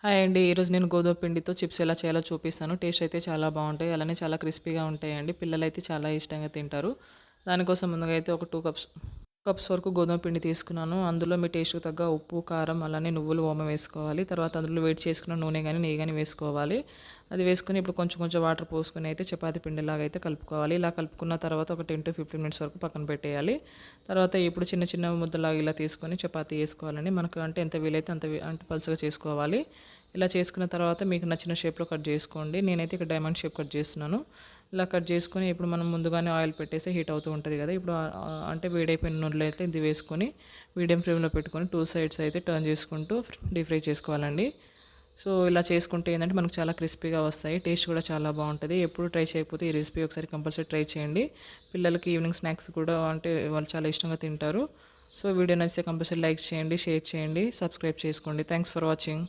Hi అండి. ఈరోజు నేను గోధుమ పిండితో చిప్స్ ఎలా చేయాలో చూపిస్తాను. టేస్ట్ అయితే చాలా బావుంటాయి. అలానే చాలా క్రిస్పీగా ఉంటాయండి. పిల్లలైతే చాలా ఇష్టంగా తింటారు. దానికోసం ముందుగా అయితే ఒక 2 కప్స్ వరకు గోధుమ పిండి తీసుకున్నాను. అందులో మీ టేస్ట్‌కి తగ్గ ఉప్పు, కారం, అలానే నువ్వులు, ఓమ వేసుకోవాలి. తర్వాత అందులో వేడి చేసుకున్న నూనె గాని, నెయ్యి గాని వేసుకోవాలి. అది వేసుకొని ఇప్పుడు కొంచెం కొంచెం వాటర్ పోసుకొని అయితే చపాతీ పిండిలాగా అయితే కలుపుకోవాలి. ఇలా కలుపుకున్న తర్వాత ఒక 10-15 మినిట్స్ వరకు పక్కన పెట్టేయాలి. తర్వాత ఇప్పుడు చిన్న చిన్న ముద్దలాగా ఇలా తీసుకొని చపాతీ చేసుకోవాలండి. మనకు అంటే ఎంత వీలైతే అంత అంటే పలుచగా చేసుకోవాలి. ఇలా చేసుకున్న తర్వాత మీకు నచ్చిన షేప్‌లో కట్ చేసుకోండి. నేనైతే ఇక్కడ డైమండ్ షేప్ కట్ చేస్తున్నాను. ఇలా కట్ చేసుకొని ఇప్పుడు మనం ముందుగానే ఆయిల్ పెట్టేసి హీట్ అవుతూ ఉంటది కదా! ఇప్పుడు అంటే వేడైపోయిన నూనెలో అయితే ఇది వేసుకొని మీడియం ఫ్లేమ్‌లో పెట్టుకొని 2 సైడ్స్ అయితే టర్న్ చేసుకుంటూ డీప్ ఫ్రై చేసుకోవాలండి. సో, ఇలా చేసుకుంటే ఏందంటే మనకు చాలా క్రిస్పీగా వస్తాయి. టేస్ట్ కూడా చాలా బావుంటది. ఎప్పుడు ట్రై చేయకపోతే ఈ రెసిపీ ఒకసారి కంపల్సరీ ట్రై చేయండి. పిల్లలకి ఈవినింగ్ స్నాక్స్ కూడా అంటే వాళ్ళు చాలా ఇష్టంగా తింటారు. సో, వీడియో నచ్చితే కంపల్సరీ లైక్ చేయండి, షేర్ చేయండి, సబ్స్క్రైబ్ చేసుకోండి. Thanks for watching.